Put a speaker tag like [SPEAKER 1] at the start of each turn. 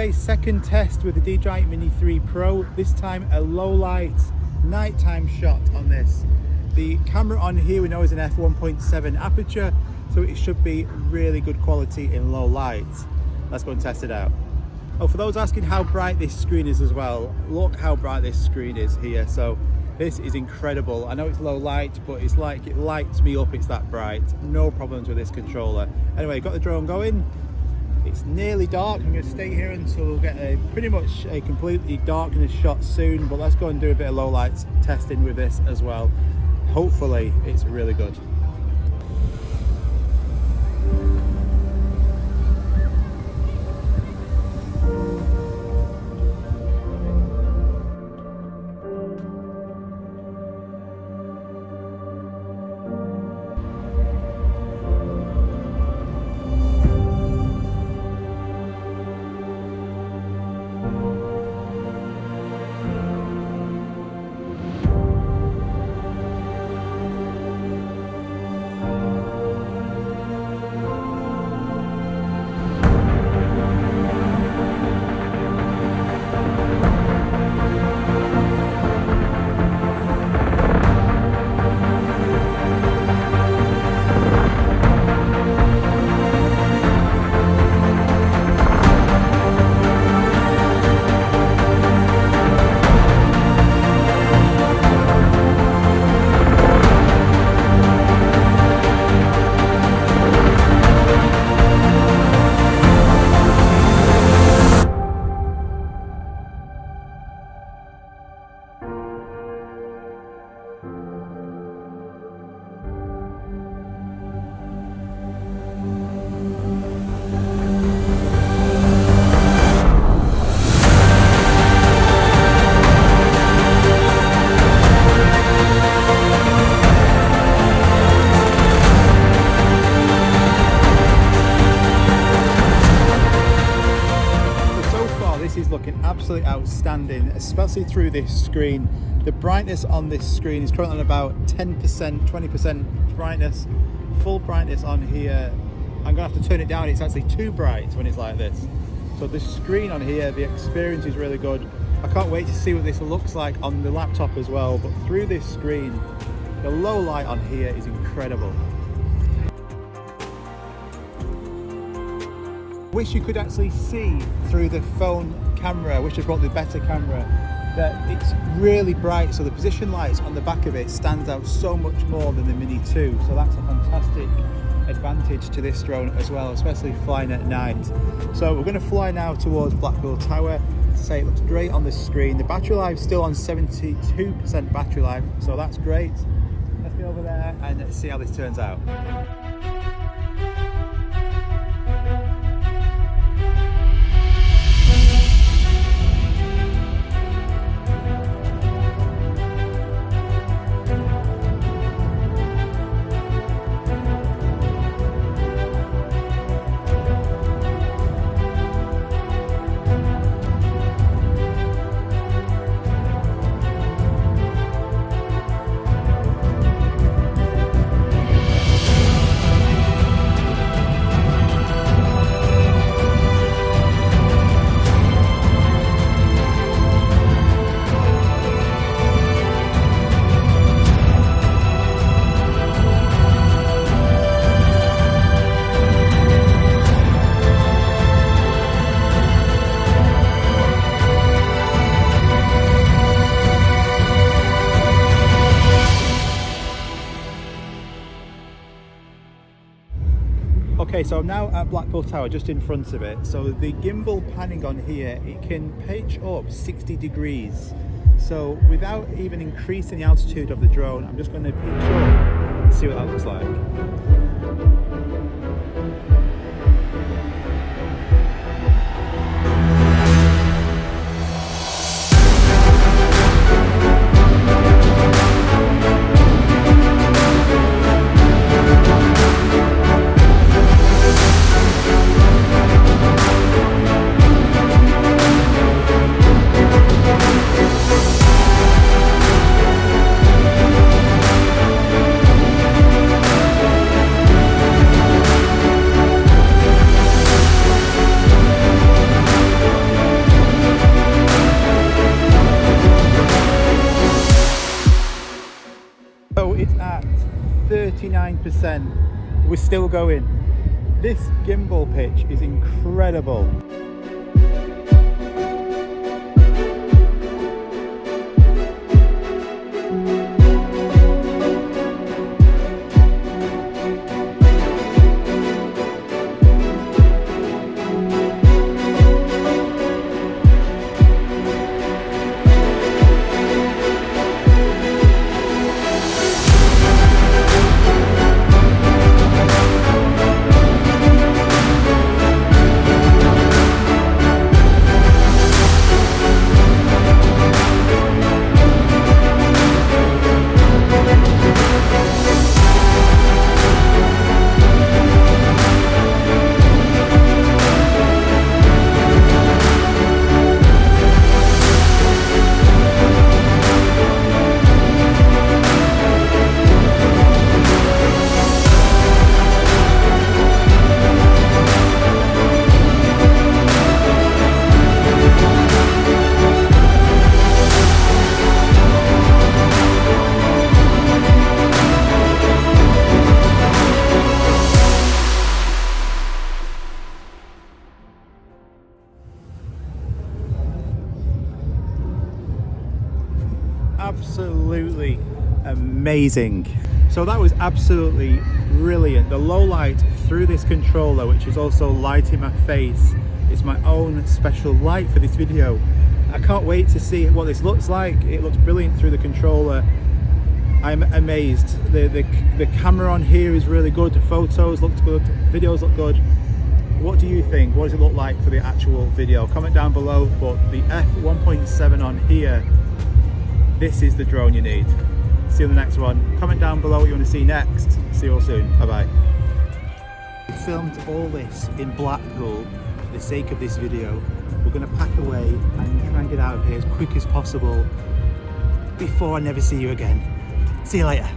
[SPEAKER 1] Okay, second test with the DJI Mini 3 Pro. This time a low light nighttime shot on this. The camera on here we know is an f1.7 aperture, so it should be really good quality in low light. Let's go and test it out. Oh, for those asking how bright this screen is as well, look how bright this screen is here. So this is incredible. I know it's low light, but it's like it lights me up, it's that bright. No problems with this controller. Anyway, got the drone going. It's nearly dark. I'm going to stay here until we'll get pretty much a completely darkness shot soon, but let's go and do a bit of low light testing with this as well. Hopefully it's really good. Looking absolutely outstanding, especially through this screen. The brightness on this screen is currently on about 10%, 20% brightness. Full brightness on here, I'm gonna have to turn it down. It's actually too bright when it's like this. So the screen on here, the experience is really good. I can't wait to see what this looks like on the laptop as well, but through this screen, the low light on here is incredible. Wish you could actually see through the phone camera. I wish I brought the better camera. That it's really bright, so the position lights on the back of it stands out so much more than the Mini 2. So that's a fantastic advantage to this drone as well, especially flying at night. So we're going to fly now towards Blackpool Tower. As I say, it looks great on the screen. The battery life is still on 72% battery life, so that's great. Let's get over there and see how this turns out. Okay, so I'm now at Blackpool Tower, just in front of it. So the gimbal panning on here, it can pitch up 60 degrees. So without even increasing the altitude of the drone, I'm just going to pitch up and see what that looks like. 99%. We're still going. This gimbal pitch is incredible. Absolutely amazing. So that was absolutely brilliant. The low light through this controller, which is also lighting my face, is my own special light for this video. I can't wait to see what this looks like. It looks brilliant through the controller. I'm amazed. The camera on here is really good. The photos looked good, videos look good. What do you think? What does it look like for the actual video? Comment down below. But the f1.7 on here, this is the drone you need. See you in the next one. Comment down below what you want to see next. See you all soon. Bye bye. We filmed all this in Blackpool for the sake of this video. We're going to pack away and try and get out of here as quick as possible before I never see you again. See you later.